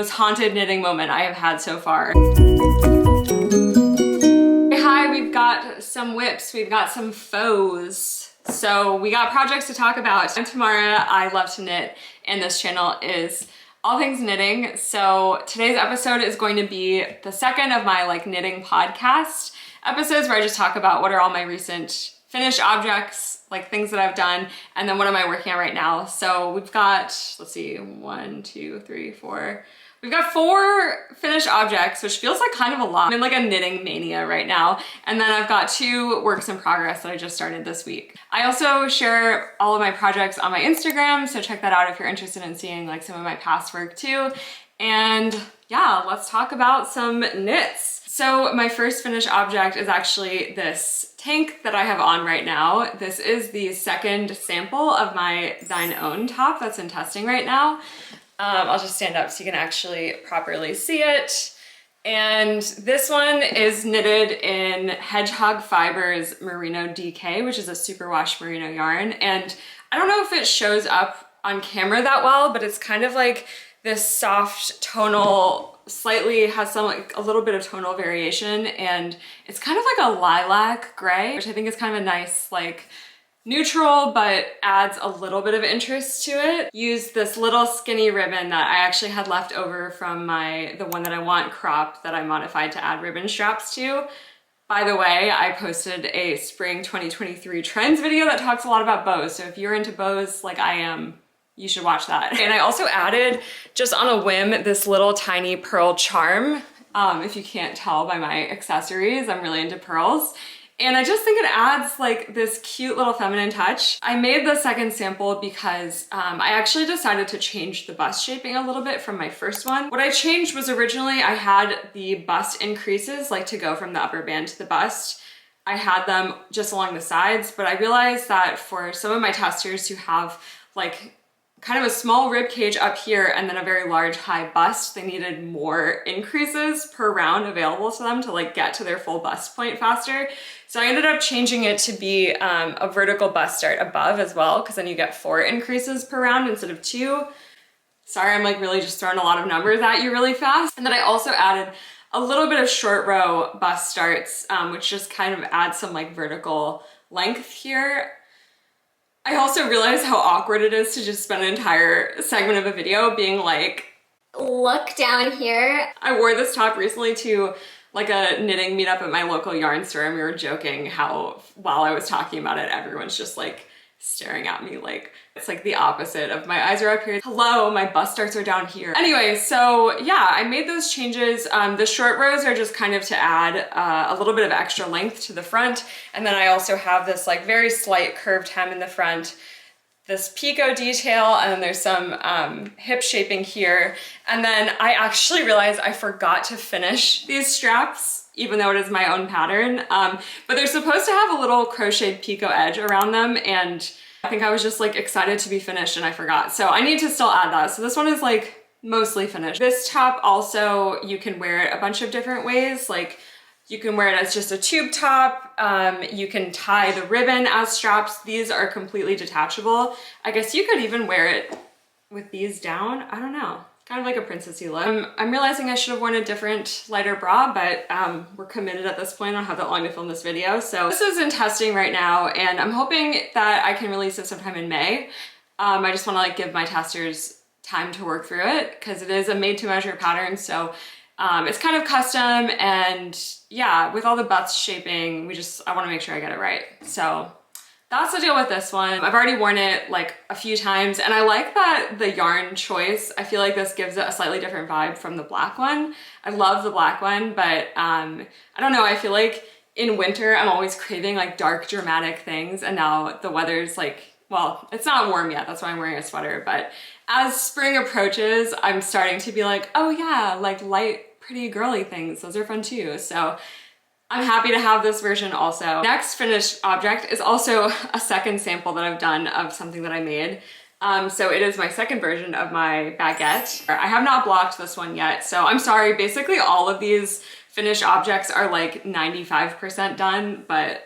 Most haunted knitting moment I have had so far. Hi, we've got some whips, we've got some faux. So we got projects to talk about. I'm Tamara, I love to knit, and this channel is all things knitting. So today's episode is going to be the second of my knitting podcast episodes where I just talk about what are all my recent finished objects, things that I've done, and then what am I working on right now. So we've got, let's see, 1, 2, 3, 4. We've got 4 finished objects, which feels like kind of a lot. I'm in a knitting mania right now. And then I've got 2 works in progress that I just started this week. I also share all of my projects on my Instagram, so check that out if you're interested in seeing some of my past work too. And yeah, let's talk about some knits. So my first finished object is actually this tank that I have on right now. This is the second sample of my Thine Own top that's in testing right now. I'll just stand up so you can actually properly see it. And this one is knitted in Hedgehog Fibers Merino DK, which is a superwash merino yarn. And I don't know if it shows up on camera that well, but it's kind of this soft tonal, slightly has a little bit of tonal variation, and it's kind of like a lilac gray, which I think is kind of a nice neutral, but adds a little bit of interest to it. Used this little skinny ribbon that I actually had left over from the one that I want crop that I modified to add ribbon straps to. By the way, I posted a spring 2023 trends video that talks a lot about bows, so if you're into bows like I am, you should watch that. And I also added, just on a whim, this little tiny pearl charm. If you can't tell by my accessories, I'm really into pearls. And I just think it adds this cute little feminine touch. I made the second sample because I actually decided to change the bust shaping a little bit from my first one. What I changed was originally I had the bust increases, to go from the upper band to the bust. I had them just along the sides, but I realized that for some of my testers who have kind of a small rib cage up here and then a very large high bust, they needed more increases per round available to them to get to their full bust point faster. So I ended up changing it to be a vertical bust start above as well, because then you get 4 increases per round instead of 2. Sorry, I'm really just throwing a lot of numbers at you really fast. And then I also added a little bit of short row bust starts, which just kind of adds some vertical length here. I also realized how awkward it is to just spend an entire segment of a video being look down here. I wore this top recently to a knitting meetup at my local yarn store, and we were joking how while I was talking about it, everyone's just staring at me it's the opposite of my eyes are up here. Hello, my bust starts are down here. Anyway, so yeah, I made those changes. The short rows are just kind of to add a little bit of extra length to the front. And then I also have this very slight curved hem in the front, this picot detail, and then there's some hip shaping here. And then I actually realized I forgot to finish these straps, even though it is my own pattern. But they're supposed to have a little crocheted picot edge around them, and I think I was just excited to be finished and I forgot. So I need to still add that. So this one is mostly finished. This top also, you can wear it a bunch of different ways. You can wear it as just a tube top. You can tie the ribbon as straps. These are completely detachable. I guess you could even wear it with these down. I don't know. Kind of like a princessy look. I'm realizing I should have worn a different lighter bra, but we're committed at this point. I don't have that long to film this video. So this is in testing right now, and I'm hoping that I can release it sometime in May. I just want to give my testers time to work through it because it is a made to measure pattern. So it's kind of custom, and yeah, with all the bust shaping, I want to make sure I get it right. So that's the deal with this one. I've already worn it a few times, and I like that the yarn choice. I feel like this gives it a slightly different vibe from the black one. I love the black one, but I don't know, I feel in winter I'm always craving dark dramatic things, and now the weather's well, it's not warm yet, that's why I'm wearing a sweater, but as spring approaches, I'm starting to be oh yeah, light, pretty girly things, those are fun too. So I'm happy to have this version also. Next finished object is also a second sample that I've done of something that I made. So it is my second version of my baguette. I have not blocked this one yet, so I'm sorry. Basically all of these finished objects are 95% done, but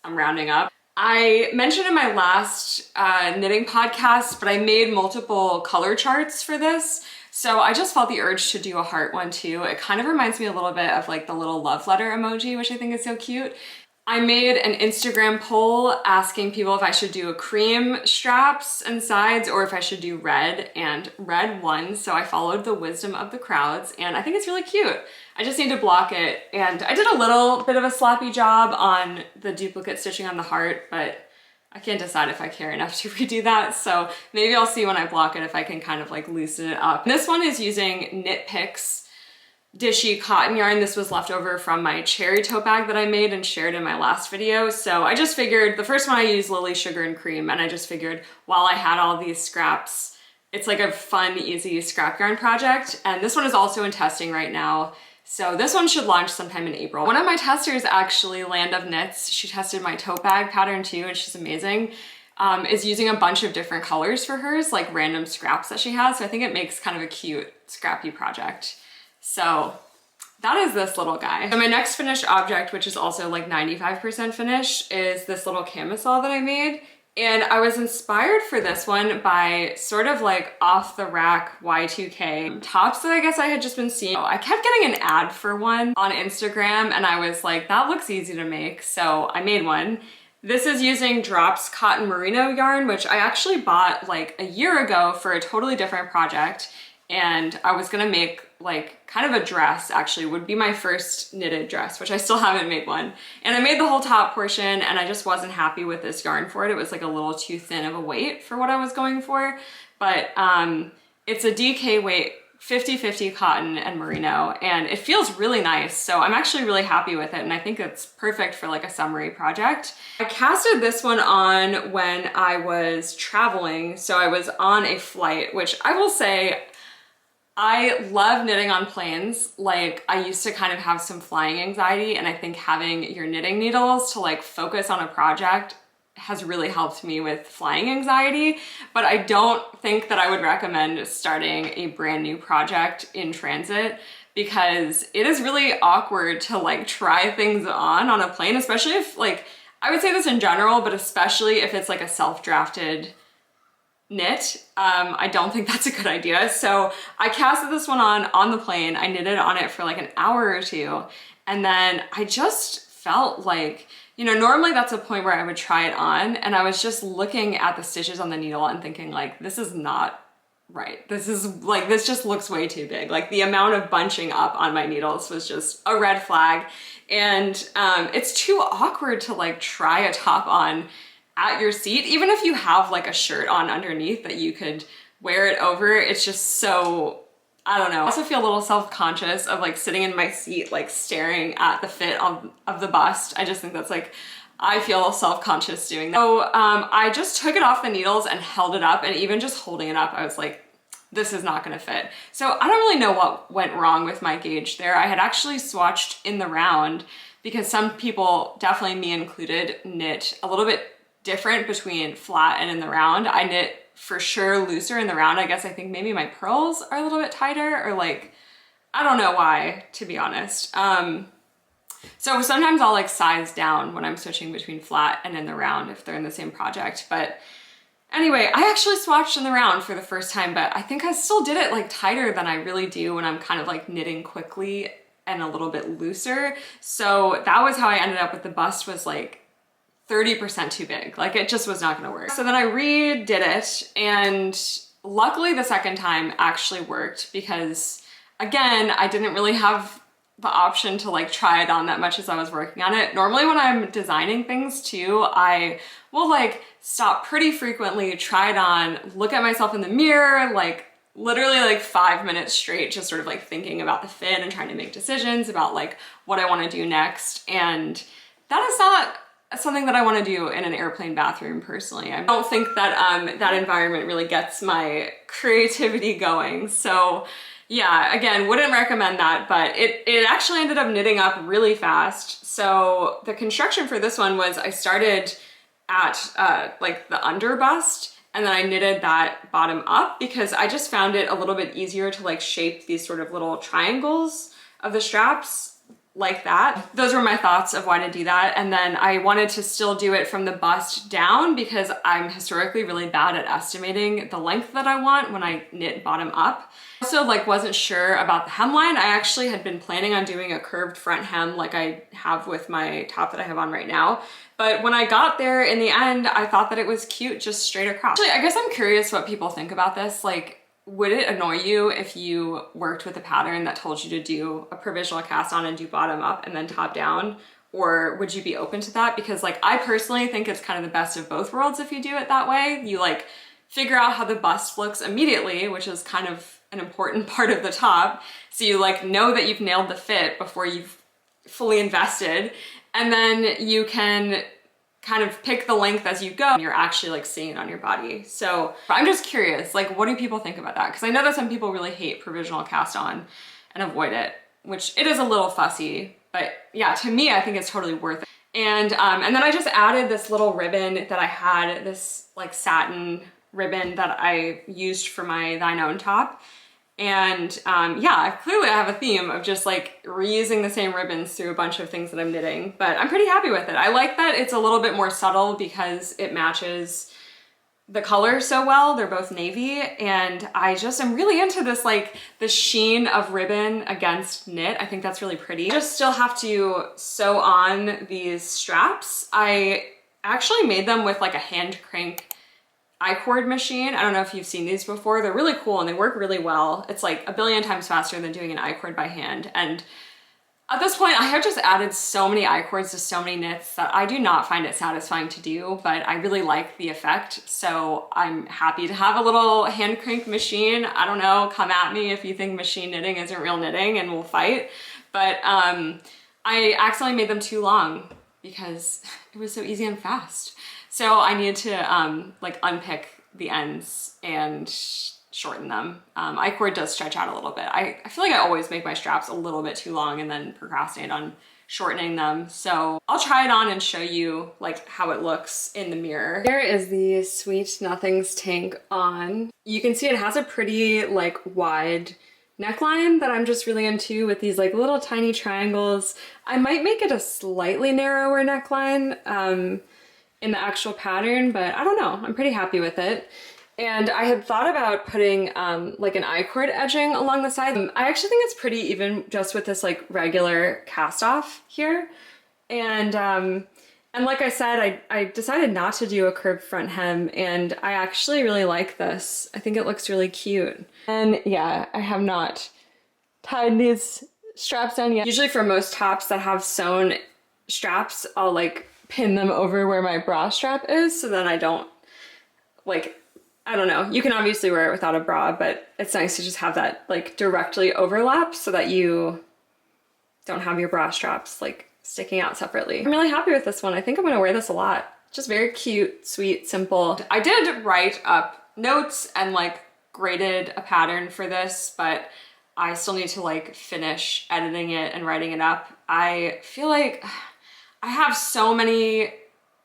I'm rounding up. I mentioned in my last knitting podcast, but I made multiple color charts for this. So I just felt the urge to do a heart one too. It kind of reminds me a little bit of like the little love letter emoji, which I think is so cute. I made an Instagram poll asking people if I should do a cream straps and sides or if I should do red, and red won. So I followed the wisdom of the crowds and I think it's really cute. I just need to block it, and I did a little bit of a sloppy job on the duplicate stitching on the heart, but I can't decide if I care enough to redo that. So maybe I'll see when I block it if I can kind of like loosen it up. This one is using Knit Picks Dishy cotton yarn. This was left over from my cherry tote bag that I made and shared in my last video. So I just figured, the first one I used Lily Sugar and Cream, and I just figured while I had all these scraps, it's like a fun, easy scrap yarn project. And this one is also in testing right now. So this one should launch sometime in April. One of my testers, actually, Land of Knits, she tested my tote bag pattern too, and she's amazing, is using a bunch of different colors for hers, like random scraps that she has. So I think it makes kind of a cute scrappy project. So that is this little guy. So my next finished object, which is also like 95% finished, is this little camisole that I made. And I was inspired for this one by sort of like off the rack Y2K tops that I guess I had just been seeing. I kept getting an ad for one on Instagram and I was like, that looks easy to make. So I made one. This is using Drops Cotton Merino yarn, which I actually bought like a year ago for a totally different project. And I was gonna make like kind of a dress, actually would be my first knitted dress, which I still haven't made one. And I made the whole top portion and I just wasn't happy with this yarn for it. It was like a little too thin of a weight for what I was going for. But it's a DK weight 50-50 cotton and merino, and it feels really nice. So I'm actually really happy with it, and I think it's perfect for like a summery project. I casted this one on when I was traveling. So I was on a flight, which I will say, I love knitting on planes. Like, I used to kind of have some flying anxiety, and I think having your knitting needles to like focus on a project has really helped me with flying anxiety. But I don't think that I would recommend starting a brand new project in transit, because it is really awkward to like try things on a plane, especially if, like, I would say this in general, but especially if it's like a self-drafted knit. I don't think that's a good idea. So I casted this one on the plane. I knitted on it for like an hour or two. And then I just felt like, you know, normally that's a point where I would try it on, and I was just looking at the stitches on the needle and thinking like, this is not right. This is like, this just looks way too big. Like, the amount of bunching up on my needles was just a red flag. And it's too awkward to like try a top on at your seat, even if you have like a shirt on underneath that you could wear it over. It's just so, I don't know. I also feel a little self-conscious of like sitting in my seat, like staring at the fit of the bust. I just think that's like, I feel self-conscious doing that. So I just took it off the needles and held it up, and even just holding it up, I was like, this is not gonna fit. So I don't really know what went wrong with my gauge there. I had actually swatched in the round, because some people, definitely me included, knit a little bit different between flat and in the round. I knit for sure looser in the round. I guess I think maybe my pearls are a little bit tighter, or like, I don't know why, to be honest. So sometimes I'll like size down when I'm switching between flat and in the round if they're in the same project. But anyway, I actually swatched in the round for the first time, but I think I still did it like tighter than I really do when I'm kind of like knitting quickly and a little bit looser. So that was how I ended up with the bust, was like 30% too big. Like, it just was not gonna work. So then I redid it, and luckily the second time actually worked, because again, I didn't really have the option to like try it on that much as I was working on it. Normally when I'm designing things too, I will like stop pretty frequently, try it on, look at myself in the mirror, like literally like 5 minutes straight, just sort of like thinking about the fit and trying to make decisions about like what I want to do next. And that is not something that I want to do in an airplane bathroom personally. I don't think that that environment really gets my creativity going. So yeah, again, wouldn't recommend that, but it actually ended up knitting up really fast. So the construction for this one was, I started at like the under bust, and then I knitted that bottom up, because I just found it a little bit easier to like shape these sort of little triangles of the straps like that. Those were my thoughts of why to do that. And then I wanted to still do it from the bust down because I'm historically really bad at estimating the length that I want when I knit bottom up. Also like wasn't sure about the hemline. I actually had been planning on doing a curved front hem like I have with my top that I have on right now. But when I got there in the end, I thought that it was cute just straight across. Actually, I guess I'm curious what people think about this. Like, would it annoy you if you worked with a pattern that told you to do a provisional cast on and do bottom up and then top down? Or would you be open to that? Because like, I personally think it's kind of the best of both worlds if you do it that way. You like figure out how the bust looks immediately, which is kind of an important part of the top. So you like know that you've nailed the fit before you've fully invested. And then you can kind of pick the length as you go and you're actually like seeing it on your body. So I'm just curious, like what do people think about that? Because I know that some people really hate provisional cast on and avoid it, which it is a little fussy, but yeah, to me, I think it's totally worth it. And then I just added this little ribbon that I had, this like satin ribbon that I used for my Thine Own top. And yeah, clearly I have a theme of just like reusing the same ribbons through a bunch of things that I'm knitting, but I'm pretty happy with it. I like that it's a little bit more subtle because it matches the colors so well. They're both navy, and I just am really into this, like the sheen of ribbon against knit. I think that's really pretty. I just still have to sew on these straps. I actually made them with like a hand crank I-cord machine. I don't know if you've seen these before. They're really cool and they work really well. It's like a billion times faster than doing an I-cord by hand. And at this point, I have just added so many I-cords to so many knits that I do not find it satisfying to do, but I really like the effect. So I'm happy to have a little hand crank machine. I don't know, come at me if you think machine knitting isn't real knitting and we'll fight. But I accidentally made them too long because it was so easy and fast. So I needed to like unpick the ends and shorten them. I-cord does stretch out a little bit. I feel like I always make my straps a little bit too long and then procrastinate on shortening them. So I'll try it on and show you like how it looks in the mirror. Here is the Sweet Nothings tank on. You can see it has a pretty like wide neckline that I'm just really into with these like little tiny triangles. I might make it a slightly narrower neckline in the actual pattern, but I don't know. I'm pretty happy with it. And I had thought about putting like an I-cord edging along the side. I actually think it's pretty even just with this like regular cast off here. And like I said, I decided not to do a curved front hem, and I actually really like this. I think it looks really cute. And yeah, I have not tied these straps down yet. Usually for most tops that have sewn straps, I'll like pin them over where my bra strap is so then I don't like, I don't know, you can obviously wear it without a bra, but it's nice to just have that like directly overlap so that you don't have your bra straps like sticking out separately. I'm really happy with this one. I think I'm gonna wear this a lot. Just very cute, sweet, simple. I did write up notes and like graded a pattern for this, but I still need to like finish editing it and writing it up. I feel like I have so many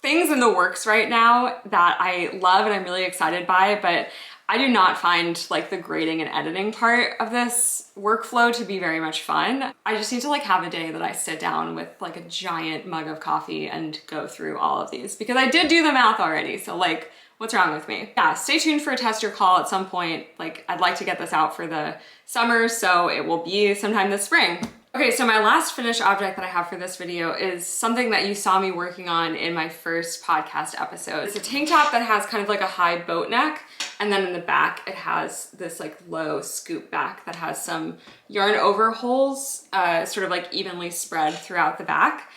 things in the works right now that I love and I'm really excited by, but I do not find like the grading and editing part of this workflow to be very much fun. I just need to like have a day that I sit down with like a giant mug of coffee and go through all of these, because I did do the math already. So like, what's wrong with me? Yeah, stay tuned for a tester call at some point. Like I'd like to get this out for the summer, so it will be sometime this spring. Okay, so my last finished object that I have for this video is something that you saw me working on in my first podcast episode. It's a tank top that has kind of like a high boat neck, and then in the back it has this like low scoop back that has some yarn over holes sort of like evenly spread throughout the back.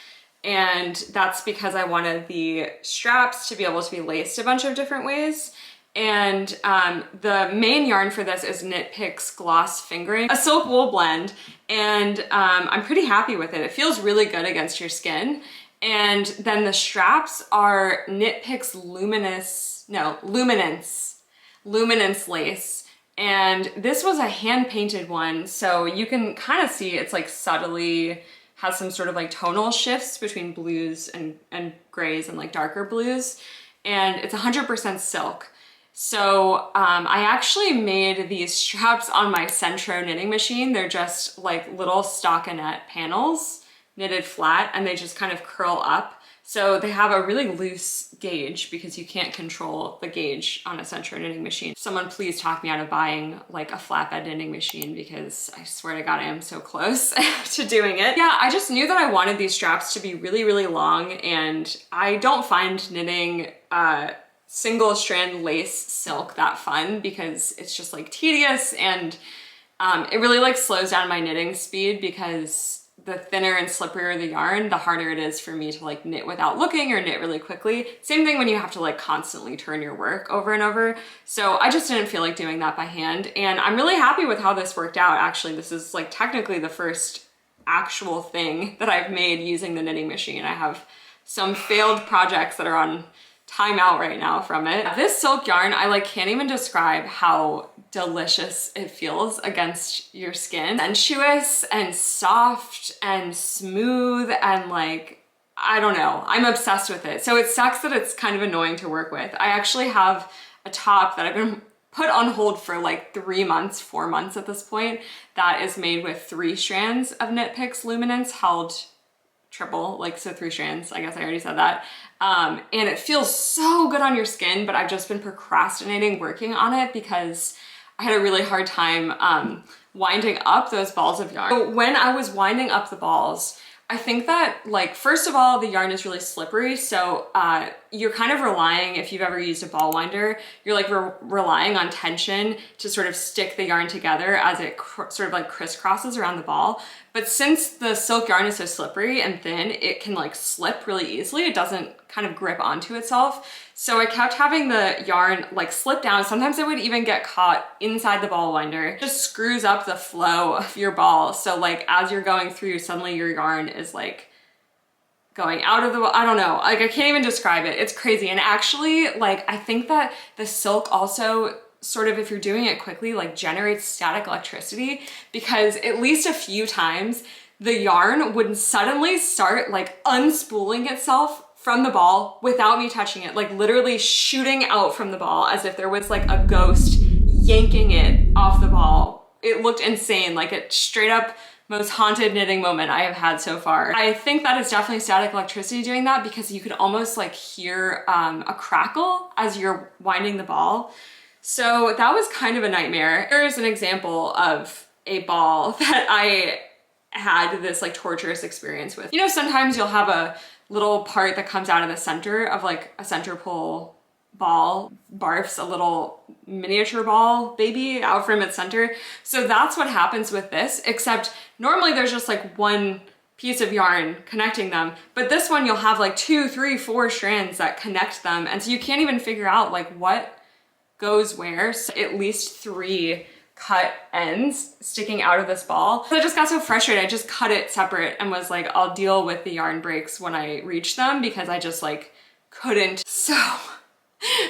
And that's because I wanted the straps to be able to be laced a bunch of different ways. And the main yarn for this is Knit Picks Gloss Fingering, a silk wool blend, and I'm pretty happy with it. It feels really good against your skin. And then the straps are Knit Picks Luminance lace. And this was a hand-painted one, so you can kind of see it's like subtly has some sort of like tonal shifts between blues and grays and like darker blues. And it's 100% silk. So I actually made these straps on my Sentro knitting machine. They're just like little stockinette panels knitted flat and they just kind of curl up. So they have a really loose gauge because you can't control the gauge on a Sentro knitting machine. Someone please talk me out of buying like a flatbed knitting machine because I swear to God, I am so close to doing it. Yeah, I just knew that I wanted these straps to be really, really long, and I don't find knitting single strand lace silk that fun because it's just like tedious, and it really like slows down my knitting speed because the thinner and slipperier the yarn, the harder it is for me to like knit without looking or knit really quickly. Same thing when you have to like constantly turn your work over and over. So I just didn't feel like doing that by hand. And I'm really happy with how this worked out. Actually, this is like technically the first actual thing that I've made using the knitting machine. I have some failed projects that are on timeout right now from it. This silk yarn, I like can't even describe how delicious it feels against your skin. Sensuous and soft and smooth and like, I don't know, I'm obsessed with it. So it sucks that it's kind of annoying to work with. I actually have a top that I've been put on hold for like 3 months, 4 months at this point, that is made with 3 strands of Knit Picks Luminance held triple, like so 3 strands, I guess I already said that. And it feels so good on your skin, but I've just been procrastinating working on it because I had a really hard time winding up those balls of yarn. So when I was winding up the balls, I think that like, first of all, the yarn is really slippery. So you're kind of relying, if you've ever used a ball winder, you're like relying on tension to sort of stick the yarn together as it sort of like crisscrosses around the ball. But since the silk yarn is so slippery and thin, it can like slip really easily. It doesn't kind of grip onto itself. So I kept having the yarn like slip down. Sometimes it would even get caught inside the ball winder. It just screws up the flow of your ball. So like as you're going through, suddenly your yarn is like going out of the, I don't know, like I can't even describe it. It's crazy. And actually, like I think that the silk also sort of, if you're doing it quickly, like generates static electricity, because at least a few times the yarn would suddenly start like unspooling itself from the ball without me touching it, like literally shooting out from the ball as if there was like a ghost yanking it off the ball. It looked insane, like it straight up most haunted knitting moment I have had so far. I think that is definitely static electricity doing that, because you could almost like hear a crackle as you're winding the ball. So that was kind of a nightmare. Here's an example of a ball that I had this like torturous experience with. You know, sometimes you'll have a little part that comes out of the center of like a center pull ball, barfs a little miniature ball baby out from its center. So that's what happens with this, except normally there's just like one piece of yarn connecting them, but this one you'll have like 2, 3, 4 strands that connect them, and so you can't even figure out like what goes where. So at least 3 cut ends sticking out of this ball. So I just got so frustrated. I just cut it separate and was like, I'll deal with the yarn breaks when I reach them, because I just like couldn't. So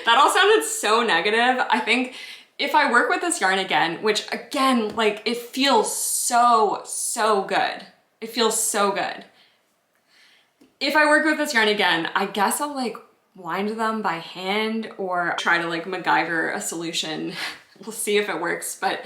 that all sounded so negative. I think if I work with this yarn again, which again, like it feels so good. It feels so good. If I work with this yarn again, I guess I'll like wind them by hand or try to like MacGyver a solution. We'll see if it works. But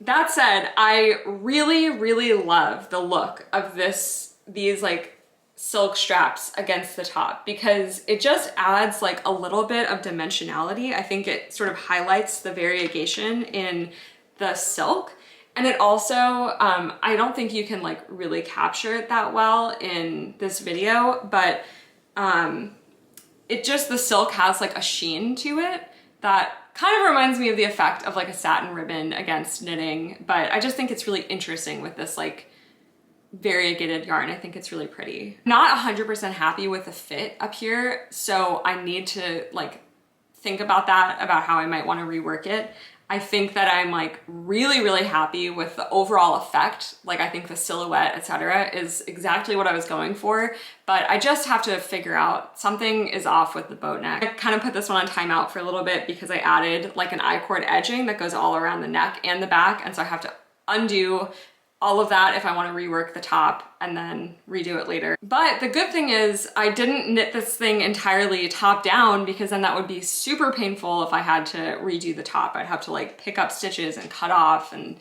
that said, I really love the look of these like silk straps against the top, because it just adds like a little bit of dimensionality. I think it sort of highlights the variegation in the silk. And it also, I don't think you can like really capture it that well in this video, but it just, the silk has like a sheen to it that kind of reminds me of the effect of like a satin ribbon against knitting. But I just think it's really interesting with this like variegated yarn. I think it's really pretty. Not 100% happy with the fit up here, so I need to like think about that, about how I might want to rework it. I think that I'm like really happy with the overall effect. Like I think the silhouette, etc., is exactly what I was going for, but I just have to figure out, something is off with the boat neck. I kind of put this one on timeout for a little bit because I added like an I-cord edging that goes all around the neck and the back, and so I have to undo all of that if I want to rework the top and then redo it later. But the good thing is I didn't knit this thing entirely top down, because then that would be super painful if I had to redo the top. I'd have to like pick up stitches and cut off, and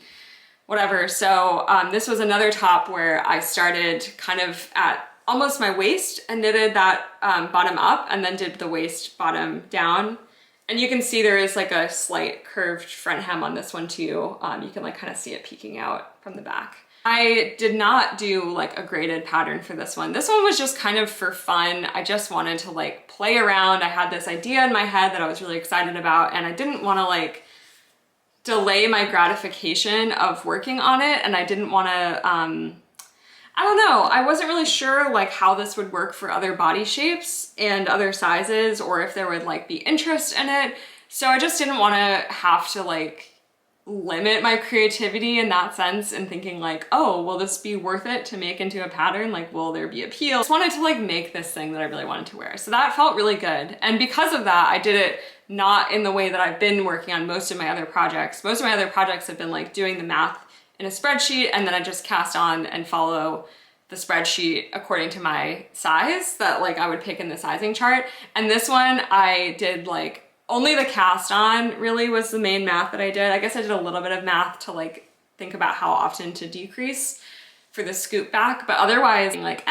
whatever. So this was another top where I started kind of at almost my waist and knitted that bottom up and then did the waist bottom down. And you can see there is like a slight curved front hem on this one too. You can like kind of see it peeking out from the back. I did not do like a graded pattern for this one. This one was just kind of for fun. I just wanted to like play around. I had this idea in my head that I was really excited about, and I didn't want to like delay my gratification of working on it. And I didn't want to, I don't know, I wasn't really sure like how this would work for other body shapes and other sizes, or if there would like be interest in it. So I just didn't want to have to like limit my creativity in that sense and thinking like, oh, will this be worth it to make into a pattern? Like, will there be appeal? I just wanted to like make this thing that I really wanted to wear. So that felt really good. And because of that, I did it not in the way that I've been working on most of my other projects. Most of my other projects have been like doing the math in a spreadsheet, and then I just cast on and follow the spreadsheet according to my size that like I would pick in the sizing chart. And this one I did like only the cast on really was the main math that I did. I guess I did a little bit of math to like think about how often to decrease for the scoop back, but otherwise like,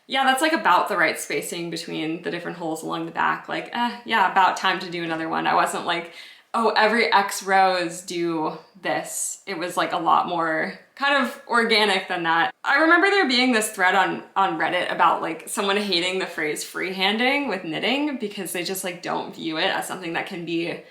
yeah, that's like about the right spacing between the different holes along the back. Like, yeah, about time to do another one. I wasn't like, oh, every X rows do this. It was like a lot more kind of organic than that. I remember there being this thread on Reddit about like someone hating the phrase freehanding with knitting because they just like don't view it as something that can be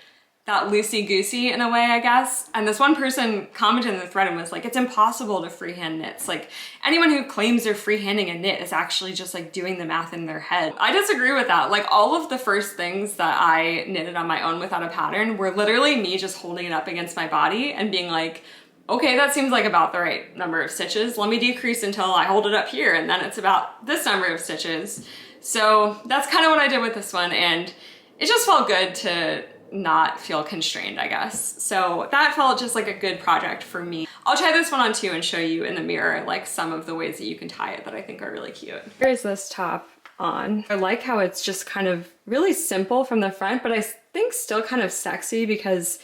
that loosey-goosey in a way, I guess. And this one person commented in the thread and was like, it's impossible to freehand knits. Like anyone who claims they're freehanding a knit is actually just like doing the math in their head. I disagree with that. Like all of the first things that I knitted on my own without a pattern were literally me just holding it up against my body and being like, okay, that seems like about the right number of stitches. Let me decrease until I hold it up here, and then it's about this number of stitches. So that's kind of what I did with this one, and it just felt good to not feel constrained, I guess. So that felt just like a good project for me. I'll try this one on too and show you in the mirror like some of the ways that you can tie it that I think are really cute. Here's this top on. I like how it's just kind of really simple from the front, but I think still kind of sexy because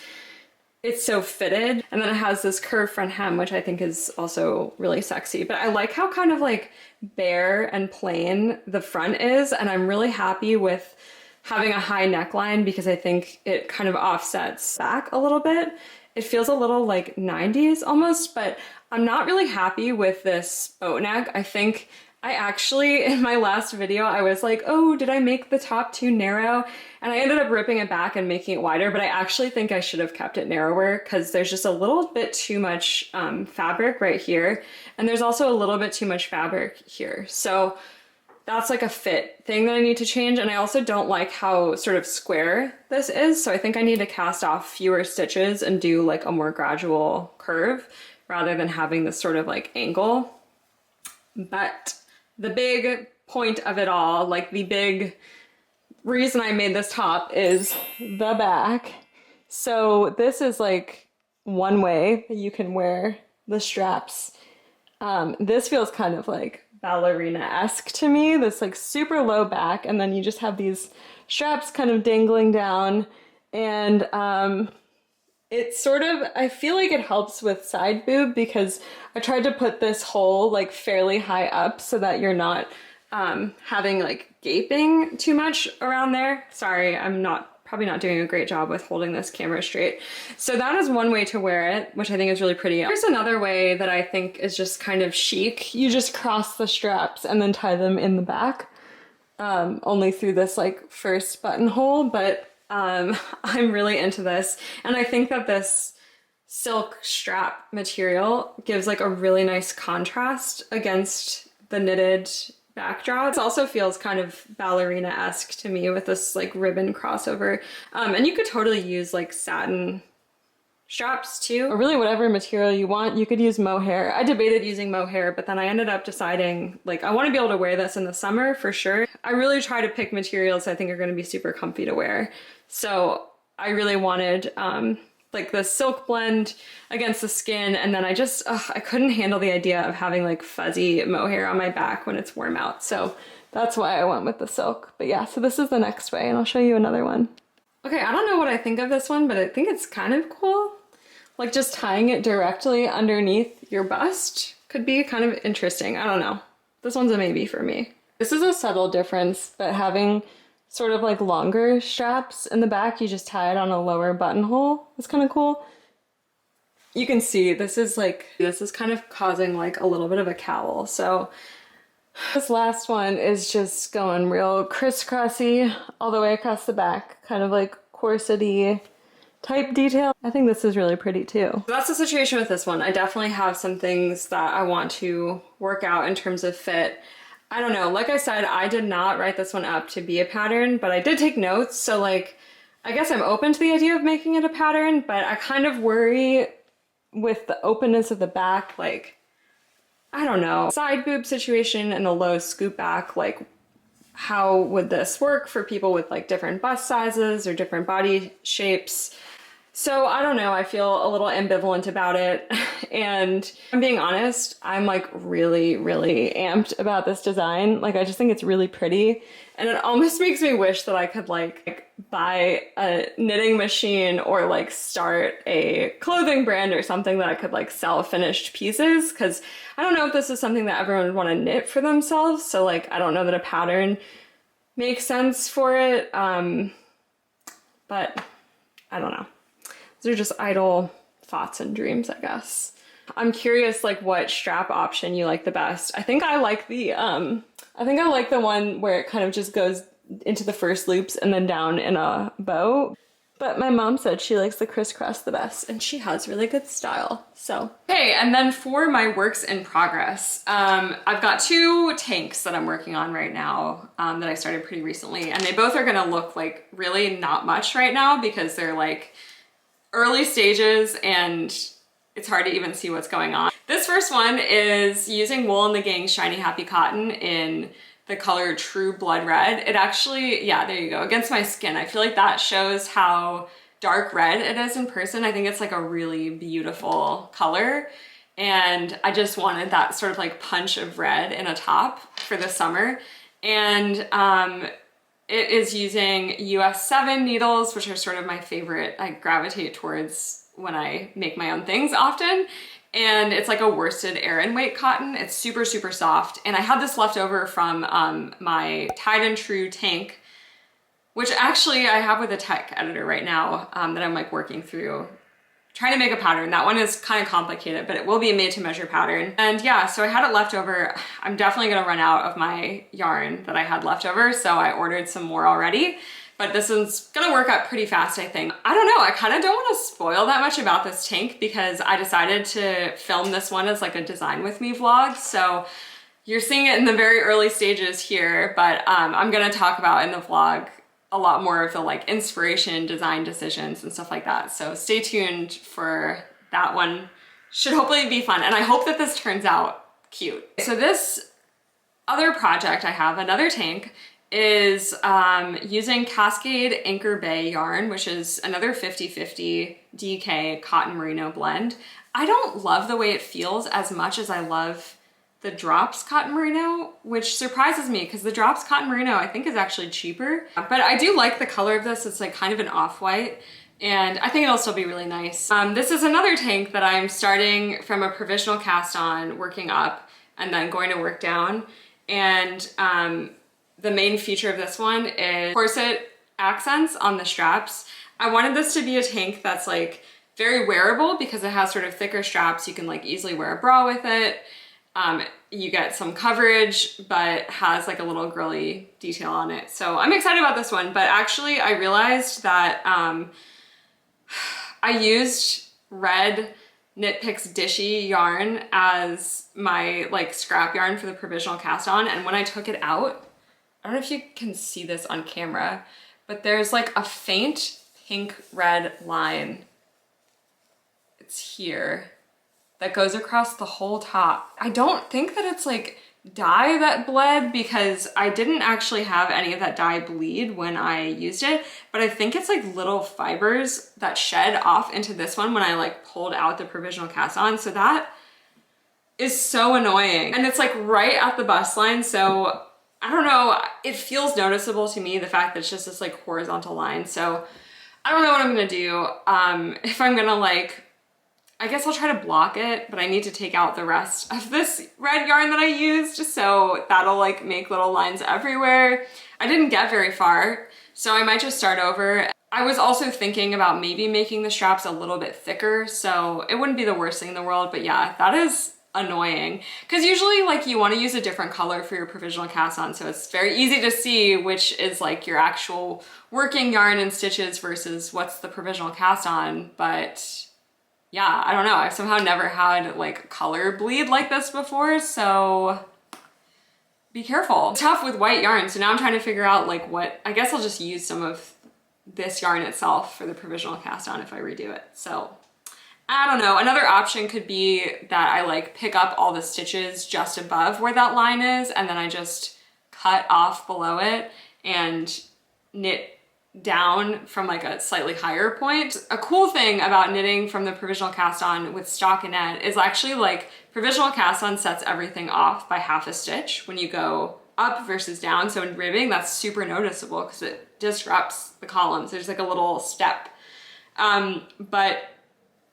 it's so fitted. And then it has this curved front hem, which I think is also really sexy. But I like how kind of like bare and plain the front is. And I'm really happy with having a high neckline because I think it kind of offsets back a little bit. It feels a little like 90s almost, but I'm not really happy with this boat neck. I think I actually, in my last video, I was like, oh, did I make the top too narrow? And I ended up ripping it back and making it wider, but I actually think I should have kept it narrower because there's just a little bit too much fabric right here. And there's also a little bit too much fabric here. So that's like a fit thing that I need to change. And I also don't like how sort of square this is. So I think I need to cast off fewer stitches and do like a more gradual curve rather than having this sort of like angle. But the big point of it all, like the big reason I made this top is the back. So this is like one way that you can wear the straps. This feels kind of like ballerina-esque to me, this like super low back, and then you just have these straps kind of dangling down, and it's sort of, I feel like it helps with side boob because I tried to put this hole like fairly high up so that you're not having like gaping too much around there. Sorry, I'm probably not doing a great job with holding this camera straight. So that is one way to wear it, which I think is really pretty. Here's another way that I think is just kind of chic. You just cross the straps and then tie them in the back, only through this like first buttonhole, but I'm really into this. And I think that this silk strap material gives like a really nice contrast against the knitted backdrop. It also feels kind of ballerina-esque to me with this like ribbon crossover. And you could totally use like satin straps too, or really whatever material you want. You could use mohair. I debated using mohair, but then I ended up deciding like I want to be able to wear this in the summer for sure. I really try to pick materials I think are going to be super comfy to wear. So I really wanted like the silk blend against the skin, and then I couldn't handle the idea of having like fuzzy mohair on my back when it's warm out. So that's why I went with the silk. But yeah, so this is the next way, and I'll show you another one. Okay, I don't know what I think of this one, but I think it's kind of cool. Like just tying it directly underneath your bust could be kind of interesting. I don't know. This one's a maybe for me. This is a subtle difference, but having sort of like longer straps in the back, you just tie it on a lower buttonhole. It's kind of cool. You can see this is kind of causing like a little bit of a cowl. So this last one is just going real crisscrossy all the way across the back, kind of like corsety type detail. I think this is really pretty too. So that's the situation with this one. I definitely have some things that I want to work out in terms of fit. I don't know, like I said, I did not write this one up to be a pattern, but I did take notes. So like, I guess I'm open to the idea of making it a pattern, but I kind of worry with the openness of the back, like, I don't know, side boob situation and the low scoop back, like how would this work for people with like different bust sizes or different body shapes? So I don't know, I feel a little ambivalent about it. And if I'm being honest, I'm like really, really amped about this design. Like I just think it's really pretty. And it almost makes me wish that I could like buy a knitting machine or like start a clothing brand or something that I could like sell finished pieces. Cause I don't know if this is something that everyone would want to knit for themselves. So like, I don't know that a pattern makes sense for it. But I don't know. They're just idle thoughts and dreams, I guess. I'm curious like what strap option you like the best. I think I like the one where it kind of just goes into the first loops and then down in a bow. But my mom said she likes the crisscross the best and she has really good style, so. Okay, and then for my works in progress, I've got two tanks that I'm working on right now that I started pretty recently, and they both are gonna look like really not much right now because they're like early stages and it's hard to even see what's going on. This first one is using Wool and the Gang Shiny Happy Cotton in the color True Blood Red. It actually, yeah, there you go, against my skin. I feel like that shows how dark red it is in person. I think it's like a really beautiful color. And I just wanted that sort of like punch of red in a top for the summer. And it is using US 7 needles, which are sort of my favorite. I gravitate towards when I make my own things often. And it's like a worsted Aran weight cotton. It's super, super soft. And I had this left over from my Tied and True tank, which actually I have with a tech editor right now that I'm like working through, trying to make a pattern. That one is kind of complicated, but it will be a made to measure pattern. And yeah, so I had it left over. I'm definitely gonna run out of my yarn that I had left over, so I ordered some more already. But this one's gonna work out pretty fast, I think. I don't know, I kind of don't want to spoil that much about this tank because I decided to film this one as like a design with me vlog. So you're seeing it in the very early stages here, but I'm gonna talk about in the vlog a lot more of the like inspiration, design decisions and stuff like that. So stay tuned for that one. Should hopefully be fun. And I hope that this turns out cute. So this other project I have, another tank, is using Cascade Anchor Bay yarn, which is another 50/50 DK cotton merino blend. I don't love the way it feels as much as I love the Drops cotton merino, which surprises me because the Drops cotton merino I think is actually cheaper. But I do like the color of this. It's like kind of an off-white and I think it'll still be really nice. This is another tank that I'm starting from a provisional cast on, working up and then going to work down. And the main feature of this one is corset accents on the straps. I wanted this to be a tank that's like very wearable because it has sort of thicker straps. You can like easily wear a bra with it. You get some coverage, but has like a little girly detail on it. So I'm excited about this one, but actually I realized that I used red Knit Picks Dishy yarn as my like scrap yarn for the provisional cast on. And when I took it out, I don't know if you can see this on camera, but there's like a faint pink red line. It's here. That goes across the whole top. I don't think that it's like dye that bled because I didn't actually have any of that dye bleed when I used it, but I think it's like little fibers that shed off into this one when I like pulled out the provisional cast on. So that is so annoying. And it's like right at the bust line. So I don't know, it feels noticeable to me, the fact that it's just this like horizontal line. So I don't know what I'm gonna do. If I'm gonna like I guess I'll try to block it, but I need to take out the rest of this red yarn that I used, so that'll like make little lines everywhere. I didn't get very far, so I might just start over. I was also thinking about maybe making the straps a little bit thicker, so it wouldn't be the worst thing in the world, but yeah, that is annoying. Because usually like you want to use a different color for your provisional cast on, so it's very easy to see which is like your actual working yarn and stitches versus what's the provisional cast on, but yeah, I don't know. I've somehow never had like color bleed like this before, so be careful. It's tough with white yarn, so now I'm trying to figure out like what, I guess I'll just use some of this yarn itself for the provisional cast on if I redo it. So I don't know. Another option could be that I like pick up all the stitches just above where that line is, and then I just cut off below it and knit down from like a slightly higher point. A cool thing about knitting from the provisional cast on with stockinette is actually like provisional cast on sets everything off by half a stitch when you go up versus down. So in ribbing, that's super noticeable because it disrupts the columns. There's like a little step. But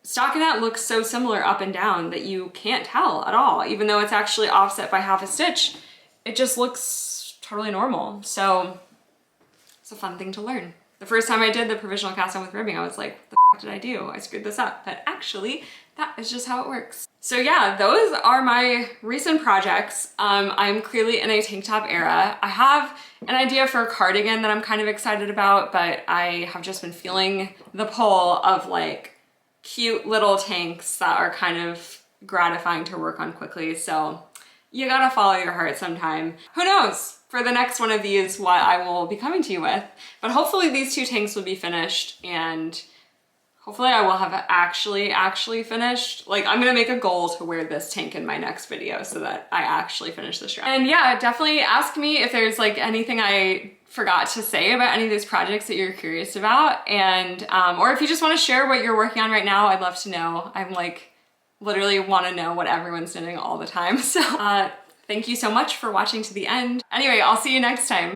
stockinette looks so similar up and down that you can't tell at all. Even though it's actually offset by half a stitch, it just looks totally normal. So it's a fun thing to learn. The first time I did the provisional cast on with ribbing, I was like, what the f did I do? I screwed this up. But actually, that is just how it works. So yeah, those are my recent projects. I'm clearly in a tank top era. I have an idea for a cardigan that I'm kind of excited about, but I have just been feeling the pull of like cute little tanks that are kind of gratifying to work on quickly. So you gotta follow your heart sometime. Who knows for the next one of these what I will be coming to you with, but hopefully these two tanks will be finished, and hopefully I will have actually finished. Like I'm gonna make a goal to wear this tank in my next video so that I actually finish the strap. And yeah, definitely ask me if there's like anything I forgot to say about any of these projects that you're curious about, and or if you just want to share what you're working on right now, I'd love to know. I'm like literally want to know what everyone's knitting all the time. So thank you so much for watching to the end. Anyway, I'll see you next time.